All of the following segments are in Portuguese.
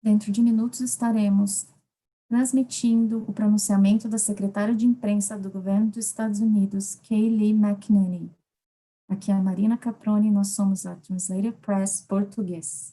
Dentro de minutos estaremos transmitindo o pronunciamento da secretária de imprensa do governo dos Estados Unidos, Kayleigh McEnany. Aqui é a Marina Caproni, nós somos a TranslatedPress português.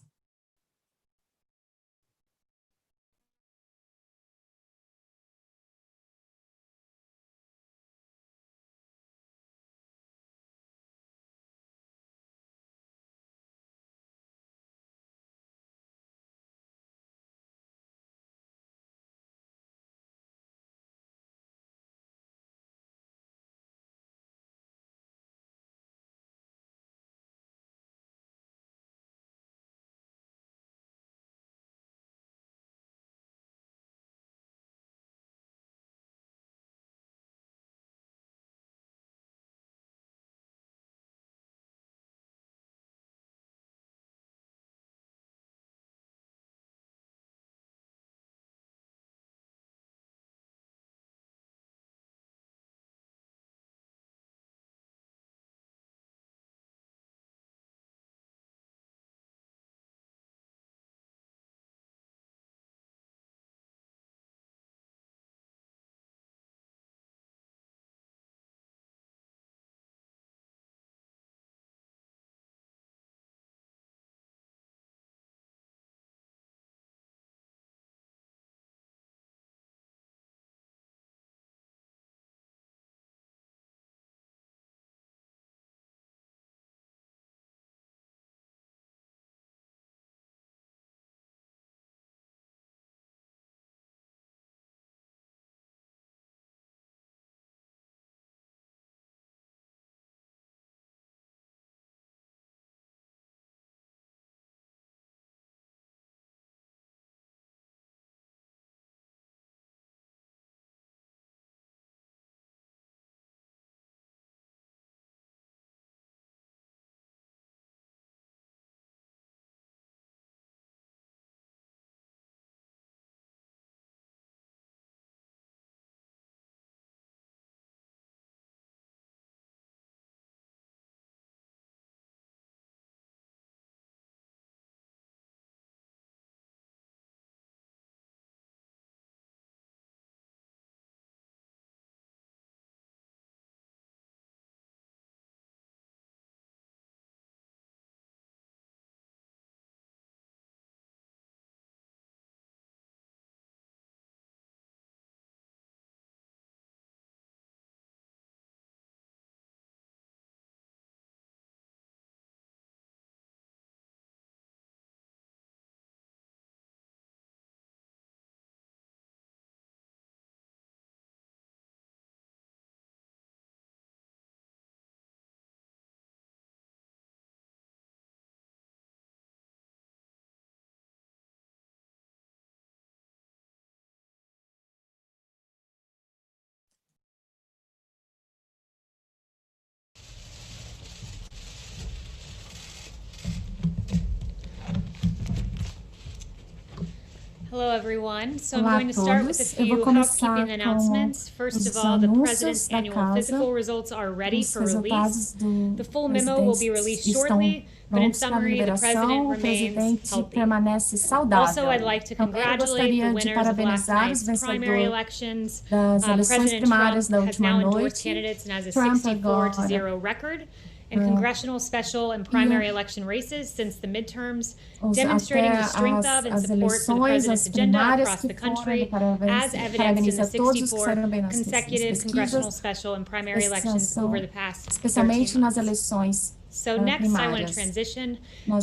Hello, everyone. So I'm Olá going a to start with a todos. Eu few vou começar housekeeping announcements. com First of os all, the anúncios President's da annual casa. physical results are ready Os for release. resultados do The full memo will be presidente released estão shortly, but in prontos para summary, the liberação. President O remains presidente healthy. permanece Also, saudável. I'd like to Também eu congratulate the gostaria de winners of last parabenizar os night's primary vencedores elections. das eleições President primárias Trump da has última now endorsed noite. candidates and has a Trump 64-0 record in congressional, special, and primary election races since the midterms, demonstrating the strength of and support for the president's agenda across the country, as evidenced in the 64 consecutive congressional, special, and primary elections over the past 13 months. So next, I want to transition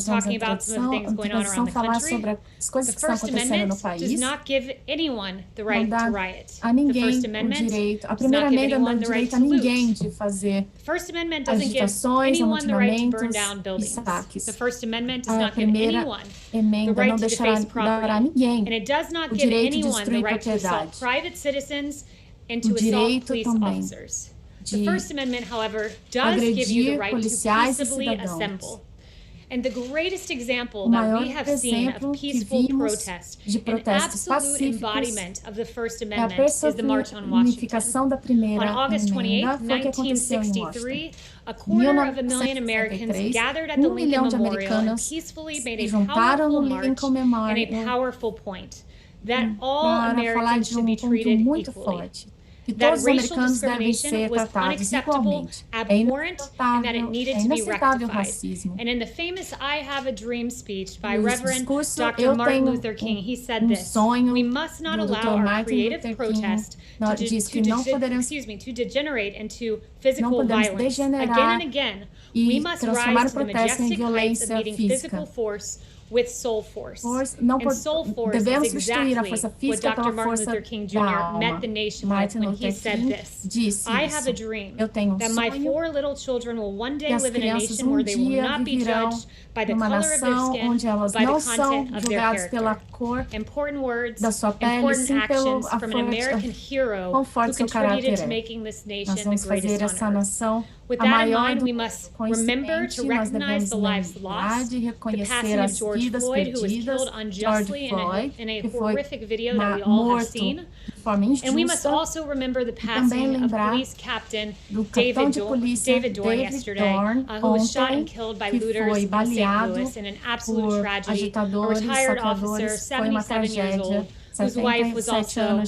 talking about some of the things going on around the country. The First Amendment does not give anyone the right to riot. The First Amendment does not give anyone the right to loot. The First Amendment doesn't give anyone the right to burn down buildings. The First Amendment does not give anyone the right to deface property. And it does not give anyone the right to assault private citizens and to assault police officers. The First Amendment, however, does give you the right to peaceably assemble. And the greatest example that we have seen of peaceful protest, an absolute embodiment of the First Amendment, is the March on Washington. On August 28, 1963, 250,000 Americans gathered at the Lincoln Memorial and peacefully made a powerful march and a powerful point that all Americans should be treated equally. That racial discrimination was unacceptable, abhorrent, and that it needed to be rectified. And in the famous I Have a Dream speech by Reverend Dr. Martin Luther King, he said this: "We must not allow our creative protest to degenerate into physical violence. Again and again, we must rise to the majestic heights of meeting physical force with soul force." And soul force is exactly what Dr. Martin Luther King Jr. met the nation with when he said this: "I have a dream that my 4 little children will one day live in a nation where they will not be judged by the color of their skin, by the content of their character." Important words, important actions from an American hero who contributed to making this nation the greatest on earth. With that in mind, we must remember to recognize the lives lost, the passing of George Floyd, who was killed unjustly in a horrific video that we all have seen. And we must also remember the passing of police captain David Dorn yesterday, who was shot and killed by looters in St. Louis in an absolute tragedy. A retired officer, 77 years old, whose wife was also a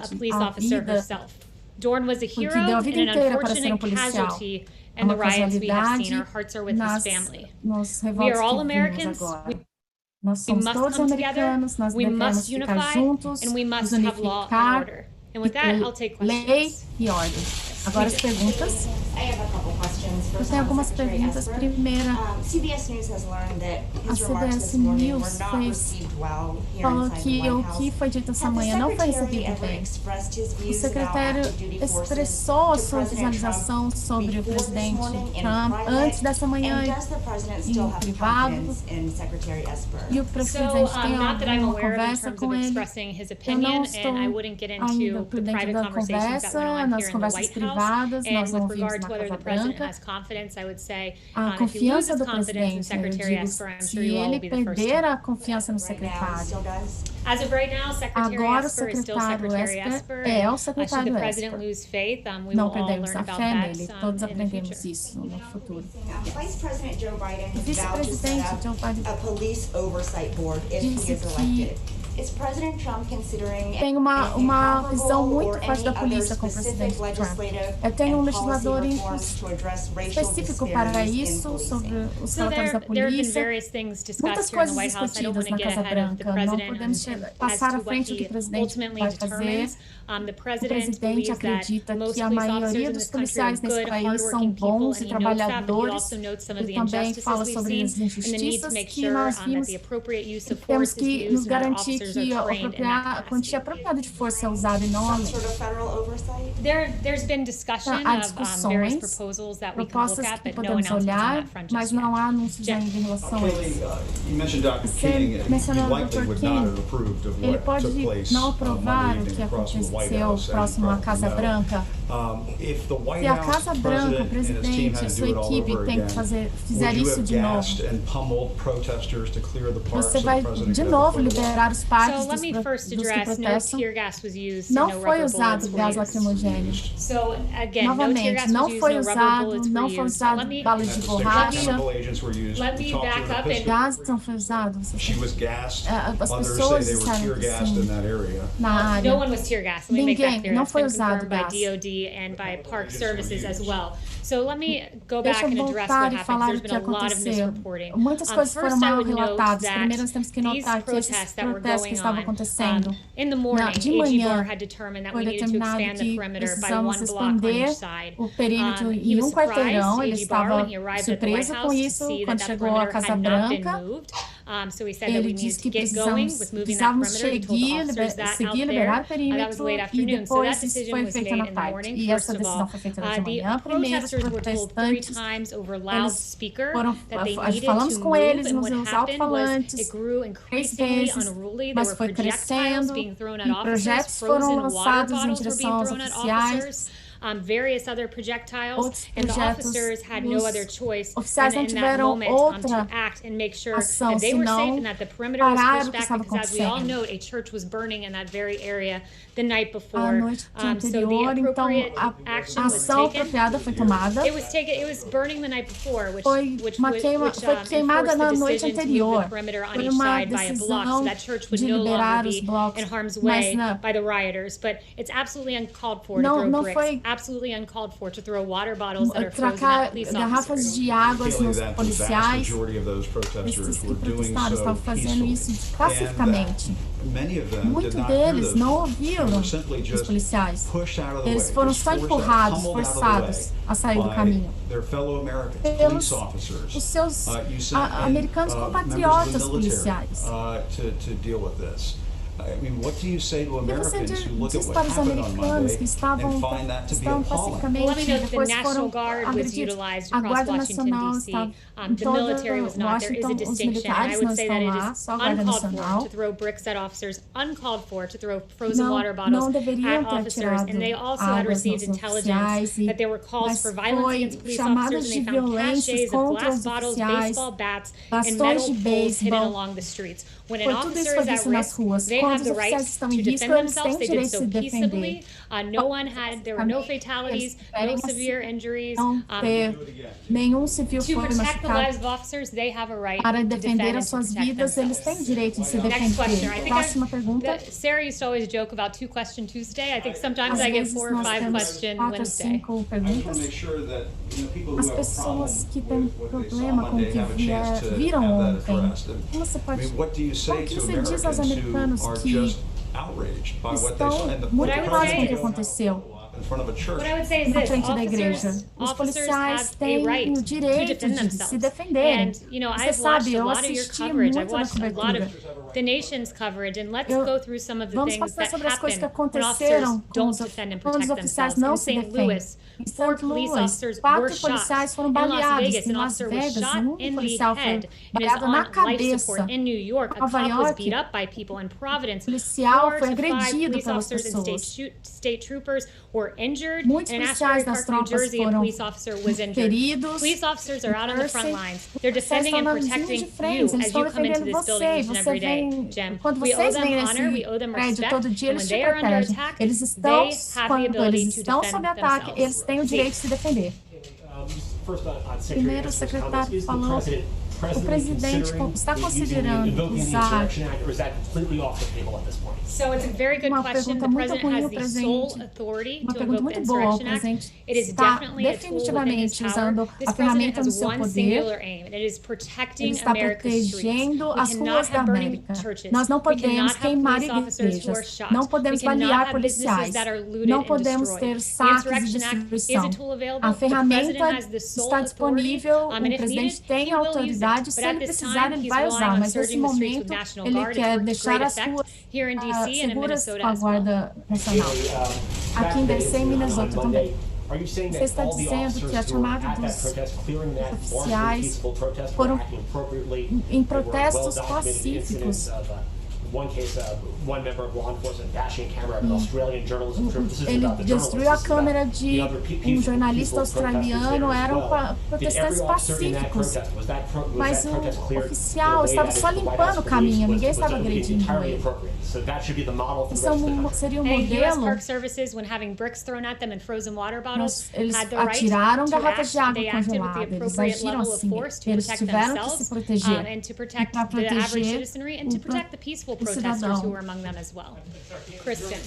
police officer herself. Dorn was a hero and an unfortunate casualty in the riots we have seen. Our hearts are with his family. We are all Americans. We must come together, we must unify, and we must have law and order. And with that, I'll take questions. Agora as perguntas. Eu tenho algumas perguntas. Primeira, a CBS News falou que o que foi dito essa manhã não foi recebido bem. O secretário expressou a sua visualização sobre o presidente Trump antes dessa manhã em privado. E o presidente tem alguma conversa com ele. Eu não estou ainda por dentro da conversa, nas conversas privadas. Nós não vimos na Casa Branca. A confiança do presidente, eu digo, se ele perder a confiança no secretário. Agora o secretário Esper é o secretário Esper. Não perdemos a fé nele, todos aprendemos isso no futuro. O vice-presidente Joe Biden disse que tem uma visão muito forte da polícia com o presidente Trump. Eu tenho um legislador específico para isso, sobre os relatórios da polícia. Muitas coisas discutidas na Casa Branca. Não podemos passar à frente do que o presidente vai fazer. O presidente acredita que a maioria dos policiais nesse país são bons e trabalhadores. Ele também fala sobre as injustiças que nós vimos. Temos que nos garantir que a quantia apropriada de força é usada e não a lei. Há discussões, propostas que podemos olhar, mas não há anúncios ainda em relação a isso. Você mencionou o Dr. King, ele pode não aprovar o que aconteceu próximo à Casa Branca. Se a Casa Branca, o presidente e sua equipe fizer isso de novo, você vai de novo liberar os parques dos que protestam. Não foi usado gás lacrimogêneo. Novamente, não foi usado balas de borracha. Gás não foi usado. As pessoas disseram que sim, na área. Ninguém, não foi usado gás. And by Park Services as well. So let me go back and address what happened. There's been a lot of misreporting. Muitas coisas foram mal relatadas. Primeiro nós temos que notar que esses protestos que estavam acontecendo de manhã foi determinado que precisamos expandir o perímetro em um quarteirão. Ele estava surpreso com isso quando chegou à Casa Branca. Ele disse que precisávamos seguir, liberar o perímetro e depois isso foi feito na tarde. E essa decisão foi feita de manhã. Primeiro, os protestantes, falamos com eles nos alto-falantes 3 vezes, mas foi crescendo e projetos foram lançados em direção aos oficiais. various other projectiles, and the officers had no other choice oficiais não in that tiveram moment outra to act and make sure ação, that they were safe senão and that the perimeter was parar pushed o que back, estava because as we all acontecendo. know, a church was burning in that very area the night A before. noite So the anterior, então appropriate a action was ação taken. apropriada foi tomada. It was burning the night before, which Foi queimada na noite anterior. Foi uma decisão so that church would de no liberar longer os be blocos, in harm's mas way by the rioters. But it's absolutely uncalled for to não throw bricks. foi Absolutely uncalled for to throw water bottles that are frozen at police garrafas officers. de águas nos That the vast policiais. majority of those Esses protesters que were doing protestaram so estavam fazendo isso peacefully. pacificamente. Many of them did Muitos not hear deles those não people. ouviram They were simply os just policiais. pushed out of the Eles way, foram just só forced out, empurrados, pummeled out of the forçados way a sair do by caminho. their fellow Americans, Pelos police officers. os seus You sent in, americanos members compatriotas of the military, policiais. to deal with this. I mean, what do you say to O que você Americans who look at diz what para os happened on americanos Monday que estavam and find that to be appalling? pacificamente Well, let me note that the depois National foram Guard was agredidos? utilized A across Guarda Washington, Nacional D.C. está em The todo military was not. There is a Washington, os distinction, and I militares would não say estão that it lá, is só a Guarda uncalled for Nacional. to throw bricks at officers, uncalled for to throw frozen Não, water bottles não deveriam at ter officers, atirado and they also had águas received nos intelligence oficiais, that there were calls mas for violence foi against police chamadas officers, de and they found violências caches of contra glass os bottles, oficiais, baseball bats, and bastões metal de poles hidden beisebol. along the streets. When an Foi tudo officer isso foi is at visto nas risk, ruas. they Quando have os the oficiais right estão to em risco, defend eles têm themselves. o They did direito de so se defender. peaceably. There were no fatalities, no severe injuries. Não ter nenhum civil To foi protect the lives machucado. of officers, they have a right Para to defender defend as and to suas protect vidas, eles themselves. têm o direito de se Next question. I defender. think Próxima pergunta. Sarah used to always joke about 2 Question Tuesday. I think sometimes Às I get vezes 4 or nós 5 temos Question 4 ou Wednesday. 5 I just want to perguntas. make sure that people As who have a pessoas problem que têm with what they saw problema com o Monday que have a chance to viram have that ontem, addressed. como você I pode... mean, what do you say Como que to você diz aos Americans americanos who are que just outraged by what they saw? estão And the muito I would preocupados say com o que is- aconteceu in front of a church. What I would say is na this: frente da igreja? officers Os policiais have a têm right o to direito defend de themselves. se defenderem. And you know, Você I've sabe, watched a eu lot of your assisti coverage. I've muito da watched a lot cobertura. of the nation's coverage, and let's Eu- go through some of the Vamos things passar that sobre as coisas que happen when officers aconteceram com don't os, defend and quando os protect oficiais themselves. não In se St. defendem. Louis, Em 4 St. police Louis, officers 4 were shot. policiais foram In Las baleados. Vegas, Em an Las officer was Vegas, shot in the policial foi head and is baleado na on life support. cabeça. In New York, a Nova cop was York, beat up by people. In Providence, policial 4 foi to 5 agredido police pelas officers and pessoas. state troopers were injured. Muitos In policiais Asbury das Park, New tropas Jersey, a foram police officer was injured. feridos. Police officers are out on the front Jersey, lines. They're Vocês defending estão and na linha protecting de you frente, eles as estão you come into defendendo this building each and você every day, vem, Jim. quando We owe vocês them vêm honor, we nesse owe them prédio respect, todo dia, and eles when te they are under protegem. attack, Eles estão, they have the quando ability eles to estão defend sob ataque, themselves. eles têm o direito de se defender. Primeiro, o secretário falou, o presidente está considerando usar So it's a very good uma question. The pergunta muito president ruim, has o the sole presidente. authority Uma to pergunta invoke the muito boa. O Insurrection Act. presidente It is está definitely a tool within his definitivamente power. usando This a ferramenta president no has seu one poder. singular aim, and it is Ele protecting está America's streets. protegendo We as cannot ruas da have burning América. churches. Nós não We podemos cannot have queimar police officers who are igrejas. shot. Não podemos We cannot balear have businesses policiais. that are looted Não and podemos destroyed. ter The saques de Insurrection Act is a destruição. tool available. A The president ferramenta has the sole está authority, disponível, and o if presidente needed, tem he will use autoridade, it. se But at ele this precisar time, ele he's vai relying usar, on mas nesse surging the streets with momento National ele Guard. It's quer worked to deixar great as effect ruas here in DC and in seguras Minnesota com a as well. Guarda Nacional. Aqui em DC e Minnesota também. Você está dizendo que a chamada dos oficiais foram em protestos pacíficos. Ele destruiu a câmera de um jornalista australiano, eram protestantes pacíficos, mas o oficial estava só limpando o caminho, ninguém estava agredindo ele. Isso seria um And U.S. modelo. Park Services, when having bricks thrown at them and frozen water bottles, Eles had the right atiraram to garrafas de act. água They acted with the congelada, eles appropriate agiram level of assim, force to eles protect tiveram que se themselves proteger and to protect para the average proteger citizenry and to protect the peaceful protesters cidadão. who were among them as well. Kristen.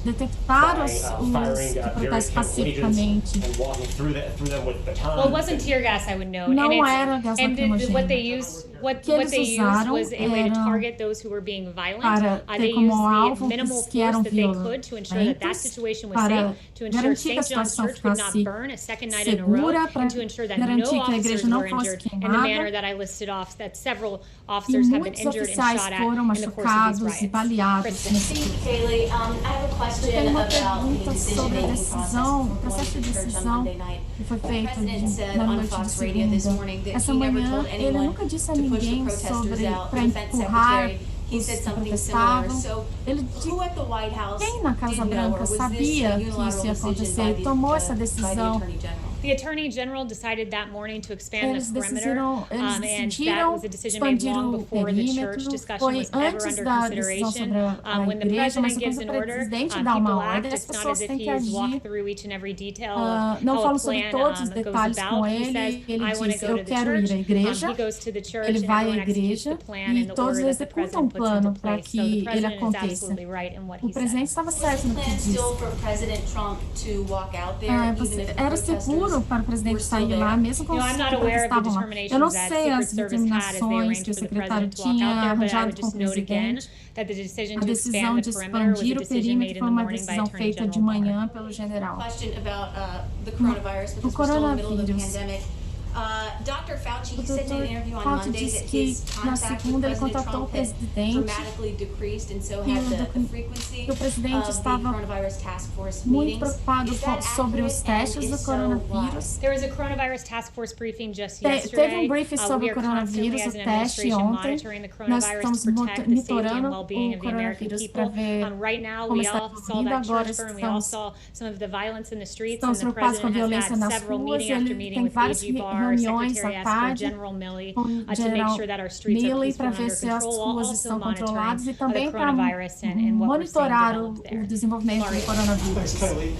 Detectar os que protestam pacificamente. Well, it wasn't tear gas, I would note. Não and era gás and lacrimogêneo. what they used, what que eles they used usaram was a way to era target those who were being violent. para They ter como used the alvo minimal os que eram force that they could to ensure that that violentos, situation was para safe, to ensure garantir que a St. John's situação Church would not fosse burn a second night in a row, segura, para and to ensure that no garantir que a officers igreja não were fosse injured in the queimada. manner that I listed off, that several E officers have been muitos injured and oficiais shot at foram in the course of machucados these e riots. baleados. Kristen. Kayleigh, I have a Eu question tenho uma about the pergunta sobre a decision-making decisão, o process processo de occurred on decisão Monday night. que foi feito President said na on noite de Fox Radio this segunda. morning that Essa he never manhã, told ele anyone nunca disse a to push the ninguém protesters sobre out. para The defense empurrar secretary, os que protestavam. Ele disse, quem na Casa Branca sabia que isso ia acontecer e tomou essa decisão? The Attorney General decided that morning to expand the perimeter, and that decidiram was a decision made long expandir o before the church perímetro. discussion Foi was ever antes under da decisão consideration. sobre a When the igreja, mas president gives quando an o order, presidente dá uma people ordem, act. as It's not pessoas as if têm que he has agir. walked through each and every detail Não of how falo a sobre plan todos os goes detalhes about. com He ele. says, Ele I want to diz, go eu to the quero ir à church. igreja. He goes to the church Ele and vai à everyone executes igreja the plan e and the todos order that the executam president um puts into plano para place. So the que ele president is aconteça. absolutely right in what O he presidente said. estava certo no que disse. Era seguro para o presidente sair lá, mesmo com os I'm not que aware of the protestavam lá. Eu determinations não that sei as Secret Service had as they determinações arranged que o for the secretário president to walk tinha out there, but I arranjado would com o just note again presidente. that the decision A to decisão expand de the perimeter was a expandir o decision made perímetro in foi the uma morning by decisão Attorney feita de General Barr. manhã pelo general. O coronavírus. O Dr. Fauci disse que na segunda ele contatou o presidente que o presidente estava muito preocupado sobre os testes do coronavírus. There was a coronavirus task force briefing just Teve yesterday. briefing sobre We o are constantly, coronavírus, as o an teste administration, ontem. monitoring the Nós coronavirus estamos to protect the safety and monitorando well-being o of the American coronavírus people. para ver Right now, como we está all saw envolvido. that Agora church burn. We all estamos saw some of the violence in the streets, and Estamos the preocupados com a president violência has had nas several ruas. meeting after Ele meeting tem with várias AG Barr, reuniões Secretary à Esper, tarde General Milley, com o to make general sure that our streets are Milley peaceful para and ver under se as control, while ruas also estão controladas e monitoring também the para coronavirus and what we're seeing monitorar develop there. o desenvolvimento do Thanks, coronavírus. Kayleigh.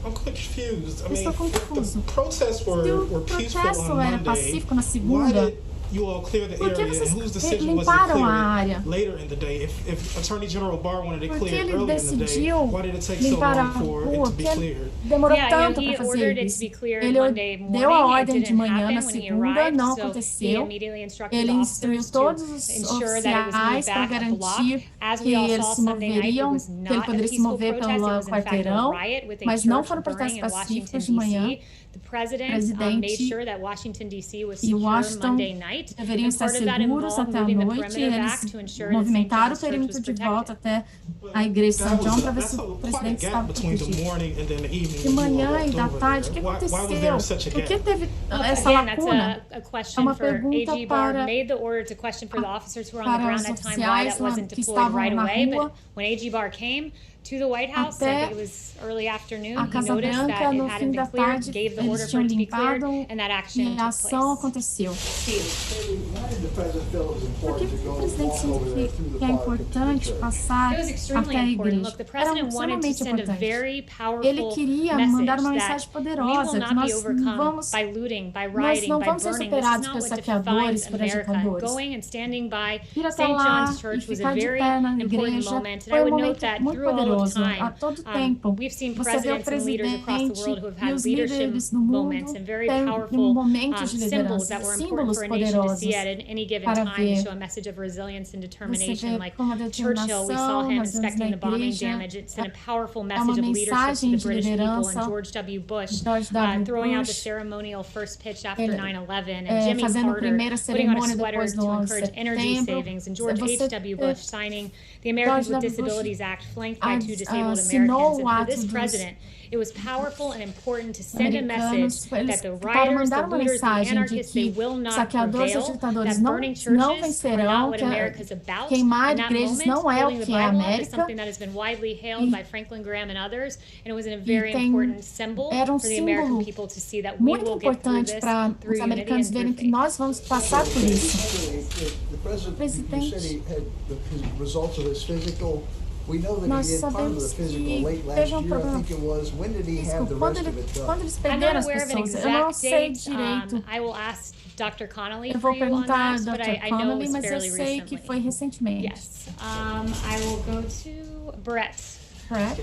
I'm quite confused. I mean, Estou if confuso. the protests Se were o peaceful protesto on era Monday, pacífico na why segunda, did you all clear the por que area, vocês and whose decision was to limparam clear a it área? later in the day? If Attorney General Barr wanted to Por que clear it ele earlier in the day, decidiu why did it take so limpar a long for it rua? to be Porque cleared? demorou Yeah, tanto he para ordered fazer it to isso. be cleared Ele Monday deu a morning. It ordem de didn't manhã happen na when he segunda, arrived, não so he aconteceu. immediately instructed Ele instruiu officers todos to os ensure that it was moved oficiais para back a block. garantir As que we all eles saw se Sunday night, it moveriam, was que ele not a poderia se peaceful mover protest. It pelo was in fact a quarteirão, riot with a mas não church foram burning protestos in Washington, pacíficos de manhã. D.C. The president made sure that Washington, D.C. was E secure Washington Monday night. deveriam And estar part of that seguros involved até a moving the noite. perimeter Eles back to ensure that St. movimentaram o John's Church perímetro was de volta protected. até a igreja de São João para ver se o Quite a presidente gap estava between the protegido. morning and then the evening. De when you all manhã e walked da over tarde, o there. que Why was aconteceu? there such a Por que gap? teve essa Again, that's lacuna? a É question uma for pergunta AG Barr para made the order to question for the officers who were on the para ground os that time why that oficiais lá wasn't que deployed estavam right na away. rua. But when AG Barr came to the White House, I Até think it was early afternoon, a he Casa noticed Branca, that it no hadn't fim been da cleared, tarde, gave the order eles for tinham it to be cleared, limpado and that action e a took ação place. aconteceu. Why did the president feel it was Por que important to o go presidente walk over there sente through the que é park and to the importante church? passar It was extremely até a important. igreja? Look, the Era president wanted to extremamente send a importante. very Ele powerful queria message mandar uma that mensagem we will poderosa, que not be nós não overcome vamos, by looting, by nós rioting, não by vamos ser burning. This is superados not pelos what saqueadores, defines por America. agitadores. Going and standing by Ir até St. lá John's e Church was a ficar de very pé na important igreja moment. And I foi would note momento that muito through all of poderoso. A time, todo tempo, we've seen você vê o presidents and leaders across the presidente world who have e had os leadership líderes do moments mundo and very têm powerful momentos de symbols liderança, that were important símbolos for a nation to poderosos see at any given para time to ver. show a message of resilience and Você determination. vê Like como a Churchill, we saw determinação, him nós vemos na inspecting the bombing igreja, damage. It sent a powerful é message uma of leadership to mensagem the de British people, liderança. and George W. Bush George W. throwing out the Bush, ceremonial first pitch after ele, 9/11, and Jimmy fazendo a Carter primeira putting on a cerimônia sweater depois to do 11 de encourage energy setembro. savings, and George Você, H.W. Bush signing the Americans with George W. Disabilities Bush Act, flanked by two disabled assinou Americans. o And for ato this dos president, it was powerful and important to send a americanos, message eles that the para rioters, the mandar uma looters, the mensagem de anarchists, they que will not saqueadores e prevail, ditadores that burning não churches are vencerão, not what que America's about. queimar And that igrejas moment, não é o holding the que é a Bible up, is América. something that has been widely hailed by Franklin Graham and others, and it was a very tem- important symbol era for the American símbolo people to see that we muito will get through importante this para through os unity americanos and through verem que faith. nós vamos passar por isso. The president, you said he had his results of his physical. We know that Nós he did part of the sabemos physical que late last teve year. I problema think it was. When did he have the físico. Quando, rest of it quando done? eles I'm perderam not as aware of an pessoas, eu não exact sei date. direito. I will ask Dr. Connolly Eu for vou you on perguntar that, ao but Dr. I know it Connolly, was mas eu fairly sei que recently. foi recentemente. Yes. I will go to Brett. Correct?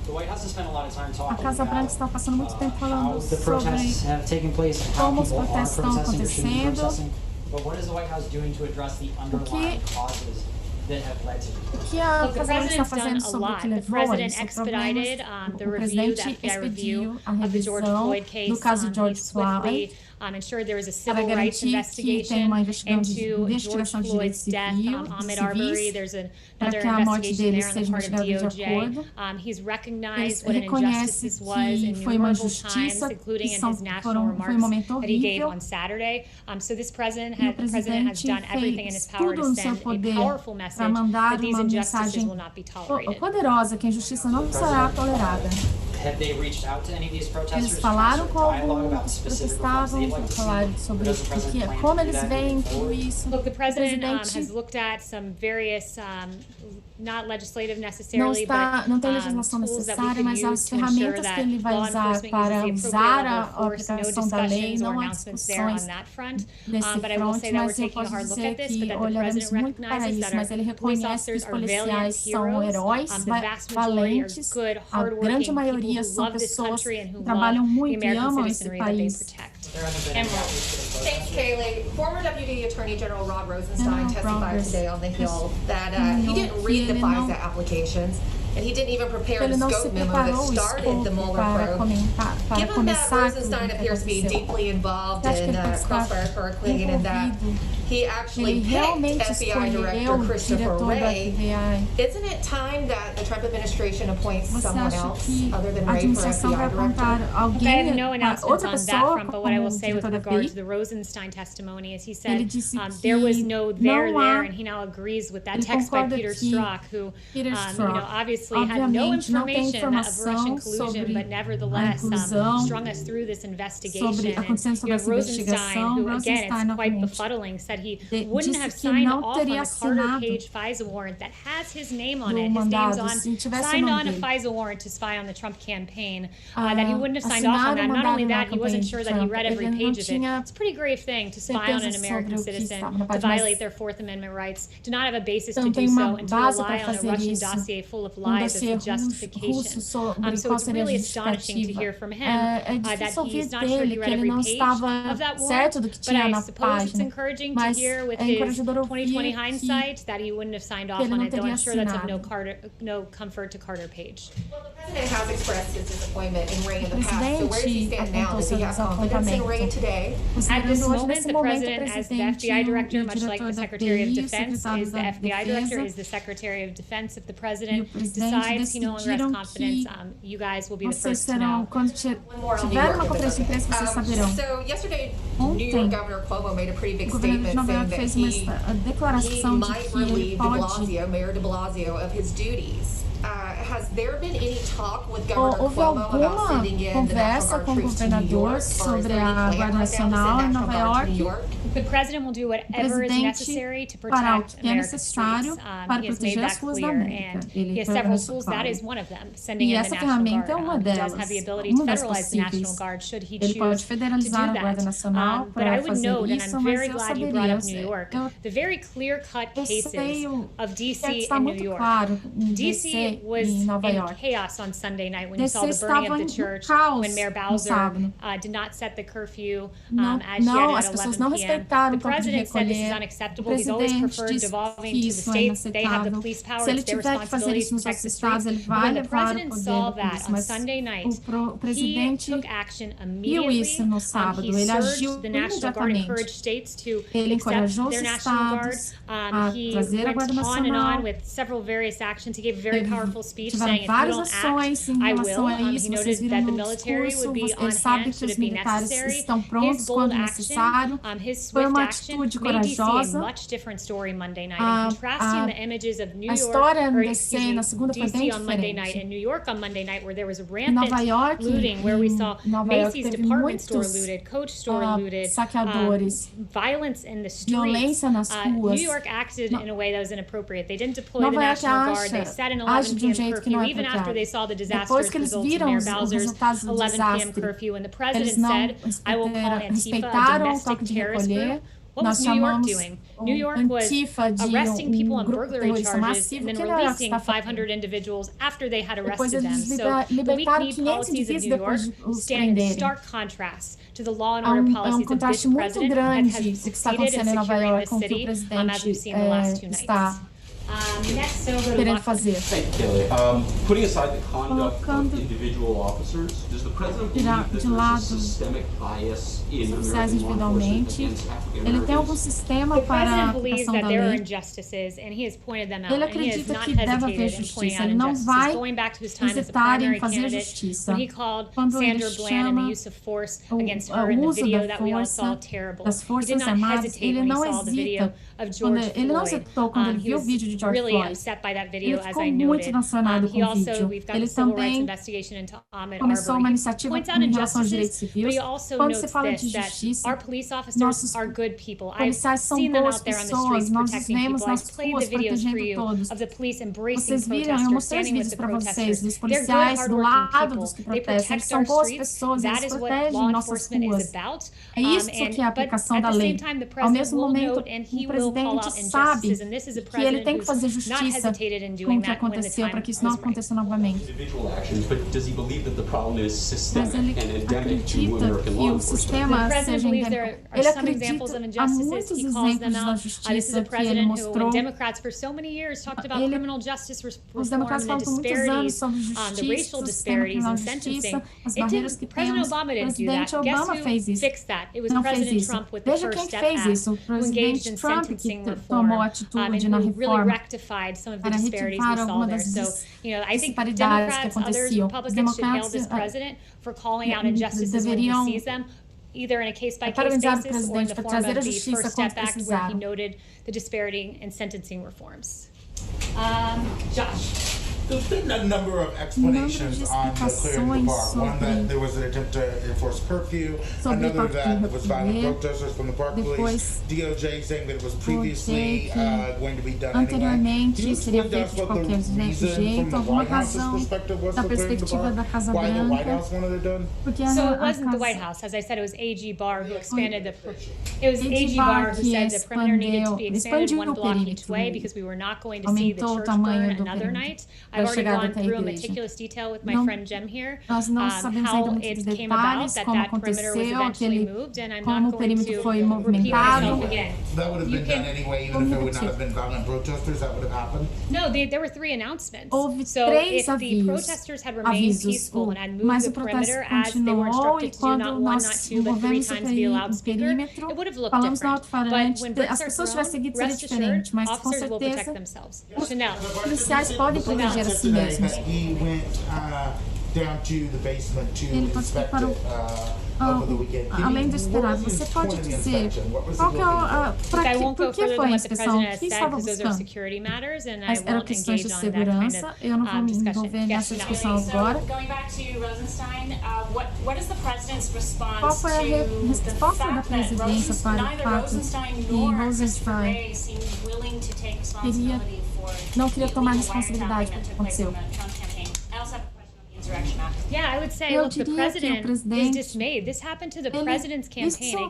The White House has spent a lot of time A talking Casa Branca about está passando muito tempo how falando the protests sobre have taken place and how como os people are protestos estão protesting or should be acontecendo. protesting. But what is the White House doing to address the underlying causes that have led to O these? que a Look, the Casa Branca está president's done fazendo a sobre o lot. que The levou a president isso, expedited problemas. the O review, the presidente FBI review expediu a of the George revisão Floyd case. do caso He George swiftly Floyd. ensured there was a civil rights investigation into George Floyd's death, Ahmaud Arbery. There's another investigation there on the part of DOJ. He's recognized what an injustice this was in innumerable times, including in his national remarks that he gave on Saturday. So this president has done everything in his power to send a powerful message that these injustices will not be tolerated. Poderosa, que a injustiça não será tolerada. Have they reached out to any of these protesters? Eles falaram com alguns que protestavam para falar sobre como eles veem tudo isso. Look, the president has looked at some various not legislative necessarily, não tem legislação necessária, mas as ferramentas que ele vai usar para usar a aplicação da lei, não há discussões nesse front, mas eu posso dizer que olharemos muito para isso, mas ele reconhece que os policiais são heróis, valentes, a grande maioria são pessoas que trabalham muito e amam esse país. Thanks, Kayleigh. Former Deputy Attorney General Rod Rosenstein testified today on the Hill that he didn't read the FISA applications, and he didn't even prepare the scope memo that started the Mueller probe. Given that Rosenstein appears to be deeply involved in Crossfire Hurricane and that he actually picked FBI Director Christopher Wray, isn't it time that the Trump administration appoints someone else other than Wray for FBI Director? I have no announcements on that front, but what I will say with regard to the Rosenstein testimony is he said there was no there, and he now agrees with that text by Peter Strzok, who obviously had no information of Russian collusion, but nevertheless strung us through this investigation. And you have Rosenstein, who again, it's quite befuddling, said he wouldn't have signed off on the Carter Page FISA warrant that has his name on it. His name's signed on a FISA warrant to spy on the Trump campaign, that he wouldn't have signed off on that. Not only that, he wasn't sure that he read every page of it. It's a pretty grave thing to spy on an American citizen, to violate their Fourth Amendment rights, to not have a basis to do so, and to rely on a Russian dossier full of lies as the justification. So it's really astonishing to hear from him that he's not sure he read every page of that warrant, but I suppose it's encouraging to hear with his 2020 hindsight that he wouldn't have signed off on it, though I'm sure that's of no comfort to Carter Page. Well, the president has expressed his disappointment in Wray in the past, so where does he stand now? Does he have confidence in Wray today? At this moment, the president, as the FBI director, much like the Secretary of Defense is the FBI director, is the Secretary of Defense. If the president decides he no longer has confidence, you guys will be the first to know. So yesterday, New York Governor Cuomo made a pretty big statement saying that he might relieve de Blasio, Mayor de Blasio, of his duties. Has there been any talk with Governor Cuomo about sending in the National Guard troops to New York, or is there any plan right now to send National Guard to New York? The president will do whatever is necessary to protect America's streets. He has made that clear, and he has several tools. That is one of them, sending in the National Guard. He does have the ability to federalize the National Guard should he choose to do that. But I would note, and I'm very glad you brought up New York, the very clear-cut cases of D.C. and New York. D.C. was in chaos on Sunday night when you saw the burning of the church, when Mayor Bowser did not set the curfew as yet at 11 p.m. The president said this is unacceptable. He's always preferred devolving to the states. They have the police power. It's their responsibility to protect the streets. But when the president saw that on Sunday night, he took action immediately. He surged the National Guard, encouraged states to accept their National Guard. He went on and on with several various actions. He gave a very powerful speech saying, if you don't act, I will. He noted that the military would be on hand should it be necessary. His bold action, his swift action made DC a much different story Monday night. And contrasting the images of New York, or excuse me, DC on Monday night and New York on Monday night, where there was rampant looting, where we saw Macy's department store looted, Coach store looted, violence in the streets. New York acted in a way that was inappropriate. They didn't deploy the National Guard. They set an 11 p.m. curfew, even after they saw the disastrous results of Mayor Bowser's 11 p.m. curfew. And the president said, I will call Antifa a domestic terrorist group. What was New York doing? New York was arresting people on burglary charges and then releasing 500 individuals after they had arrested them. So the weak knee policies of New York stand in stark contrast to the law and order policies of this president that has succeeded in securing this city, as we've seen the last 2 nights. Next, so go to querendo Lachlan. fazer. Thank you, Kayleigh. Putting aside the conduct Colocando- of individual officers, does the president believe Tirar that de there's a lado systemic bias in os oficiais American law enforcement individualmente. against African Ele tem algum Americans? sistema The para a president believes aplicação that da there are lei. injustices, and he has pointed them out, Ele and he has acredita not que deve haver hesitated in pointing justiça. out Ele não injustices, vai going back to his time as a hesitar em primary fazer candidate, justiça. when he called Quando ele Sandra Bland and the chama use of force o against her in the uso video da that we all saw força terrible. das He did Forças not Armadas, hesitate ele when he não saw the video hesita. of George Ele não Floyd. hesitou quando ele He viu o was vídeo de George really Floyd. upset by that Ele video, as ficou I muito noted. emocionado He com o also, vídeo. we've got Ele the civil rights também investigation into Ahmaud começou Arbery. uma He iniciativa points out em relação aos direitos injustices, but civis. he also Quando notes se fala de this, that justiça, our police officers nossos are good people. I've policiais são seen them boas out there on the pessoas, streets nós os protecting vemos people. nas I've played ruas the videos for protegendo you todos. of the police embracing Vocês viram, eu protesters, mostrei os standing with vídeos the para vocês, protesters. dos They're good, policiais do hardworking lado people. dos que They protestam. Eles protect são our boas streets. pessoas, That eles is what protegem law nossas enforcement ruas. is about. É isso que é a But aplicação at da the lei. same time, the Ao president mesmo will momento, note and he o will call out presidente sabe injustices, and this is a que ele tem president que fazer who's not justiça hesitated in com doing o que that when the aconteceu, time para que is isso não right. aconteça novamente. Individual actions, but does he believe that the problem is Mas systemic ele and endemic to acredita American law que o enforcement? sistema The president seja believes endêmico. there are Ele some examples of acredita há injustices. muitos He calls them exemplos da out. This is a justiça que ele president who, mostrou. when Democrats for so many years talked about Ele- criminal justice Os reform democratas and the falam por muitos anos disparities, sobre the justiça, racial o sistema disparities criminal in de justiça, sentencing. as It barreiras didn't, que President temos. Obama O didn't do that. presidente Guess Obama who fez isso. fixed that? It was Não fez President isso. Trump with the Veja First quem Step fez Act, isso, o who engaged presidente in Trump, sentencing que reform, tomou and atitude na who really reforma rectified some of the para disparities we retificar saw algumas there. das So, I think disparidades que Democrats, others, aconteciam. Os Republicans should hail democratas this president for calling out injustices when he deveriam sees them, either in a case-by-case parabenizar o basis or in presidente the por form trazer a of the justiça First quando Step Act, where he precisar. noted the disparity in sentencing reforms. Josh. There's been a number of explanations on the clearing of the bar. One, that there was an attempt to enforce curfew. Another, that it was violent protesters from the Parkplace. DOJ saying that it was previously going to be done anyway. Can you explain to us what the reason from the White House's perspective was for clearing the bar? Why the White House wanted it done? So it wasn't the White House. As I said, it was AG Barr who expanded the... It was AG Barr who said the perimeter needed to be expanded one block each way because we were not going to see the church burn another night. I've already gone through in meticulous detail with my friend Jem here how it came about that perimeter was eventually moved, and I'm not going to repeat myself again. That would have been done anyway, even if it would not have been violent protesters, that would have happened? No, there were 3 announcements. So if the protesters had remained peaceful and had moved the perimeter as they were instructed to do, not 1, not 2, but 3 times via loudspeaker, it would have looked different. But when bricks are thrown, rest assured, officers will protect themselves. Chanel. Policiais podem proteger a si mesmos. He went down to the basement to Ele inspect participou it over the weekend. além do esperado. Você pode dizer qual que é por que foi a inspeção? O que estava buscando? Mas eram questões de segurança. Eu não vou me envolver nessa discussão agora. Qual foi a resposta da presidência para o fato que Rosenstein não queria tomar responsabilidade pelo que aconteceu? Yeah, I would say, look, the president is dismayed. This happened to the president's campaign. A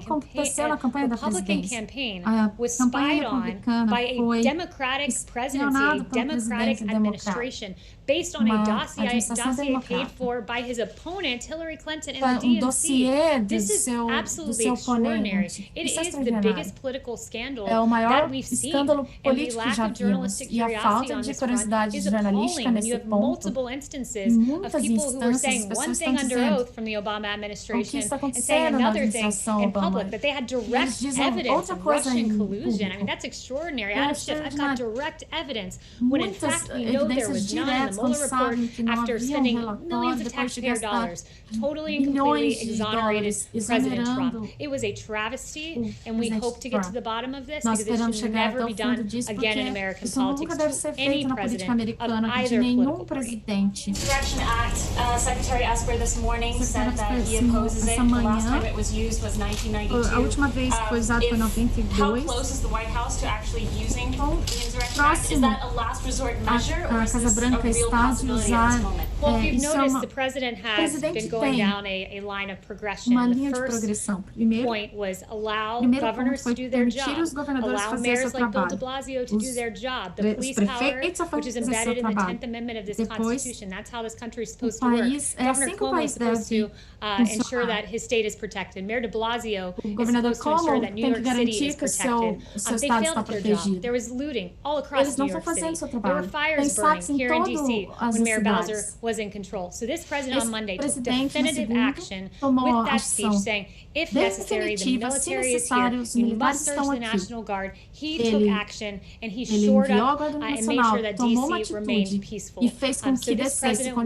Republican campaign was spied on by a Democratic presidency, a Democratic administration, based on a dossier paid for by his opponent, Hillary Clinton, and the DNC. This is absolutely extraordinary. It is the biggest political scandal that we've seen, and the lack of journalistic curiosity on this front is appalling when you have multiple instances of people who were saying one thing under oath from the Obama administration and saying another thing in public, that they had direct evidence of Russian collusion. I mean, that's extraordinary. I've got direct evidence, when in fact we know there was none in the Mueller report, after spending millions of taxpayer dollars, totally and completely exonerated President Trump. It was a travesty, and we hope to get to the bottom of this, because it should never be done again in American politics to any president of either political party. Insurrection Act, Secretary Esper this morning said that he opposes it. The last time it was used was 1992. A última vez que foi usado foi em 92. How close is the White House to actually using the Insurrection Act? Is that a last resort measure, or is this a real possibility at this moment? Well, if you've noticed, the president has been going down a line of progression. The first point was allow governors to do their job, allow mayors like Bill de Blasio to do their job, the police power, which is embedded in the 10th Amendment of this Constitution. That's how this country is supposed to work. Governor Cuomo is supposed to ensure that his state is protected. Mayor de Blasio is supposed to ensure that New York City is protected. They failed at their job. There was looting all across New York City. There were fires burning here in D.C. when Mayor Bowser was in control. So this president on Monday took definitive action with that speech saying, if necessary, the military is here. You must search the National Guard. He took action and he shored up and made sure that D.C. remained peaceful. So this president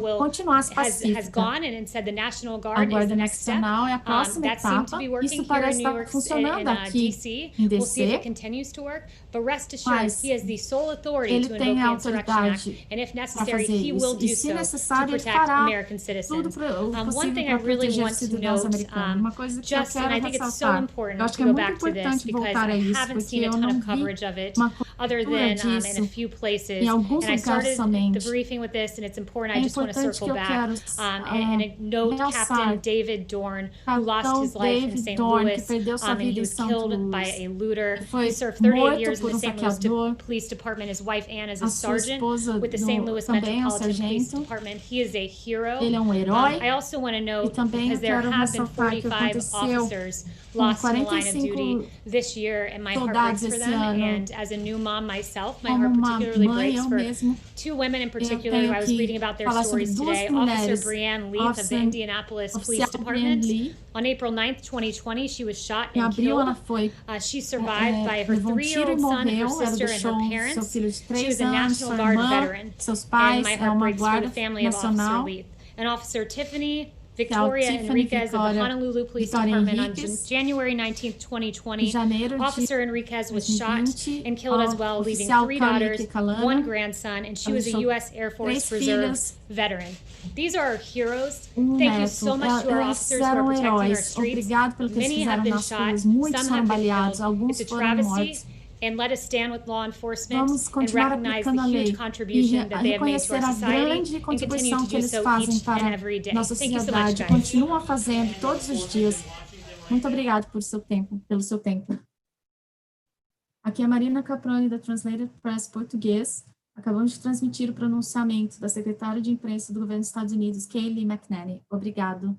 has gone and said the National Guard is the next step. That seemed to be working here in New York in D.C. We'll see if it continues to work. But rest assured, he has the sole authority to invoke the Insurrection Act, and if necessary, he will do so to protect American citizens. One thing I really want to note, and I think it's so important to go back to this because I haven't seen a ton of coverage of it other than in a few places. And I started the briefing with this, and it's important. I just want to circle back and note Captain David Dorn, who lost his life in St. Louis, and he was killed by a looter. He served 38 years in the St. Louis Police Department. His wife Anne is a sergeant with the St. Louis Metropolitan Police Department. He is a hero. I also want to note, because there have been 45 officers lost in the line of duty this year, and my heart breaks for them. And as a new mom myself, my heart particularly breaks for two women in particular who I was reading about their stories today. Officer Brianne Leith of the Indianapolis Police Department. On April 9th, 2020, she was shot and killed. She survived by her 3-year-old son, her sister, and her parents. She was a National Guard veteran. And my heart breaks for the family of Officer Leith. And Officer Tiffany Victoria Enriquez of the Honolulu Police Department on January 19th, 2020. Officer Enriquez was shot and killed as well, leaving 3 daughters, 1 grandson, and she was a U.S. Air Force Reserve veteran. These are our heroes. Thank you so much to our officers who are protecting our streets. Many have been shot, some have been killed. It's a travesty. And let us stand with law enforcement and recognize the huge contribution that they have made to our society and continue to do so each and every day. Thank you so much, guys. Continuam fazendo todos os dias. Muito obrigado pelo seu tempo. Aqui é a Marina Caproni, da TranslatedPress Português. Acabamos de transmitir o pronunciamento da secretária de imprensa do governo dos Estados Unidos, Kayleigh McEnany. Obrigado.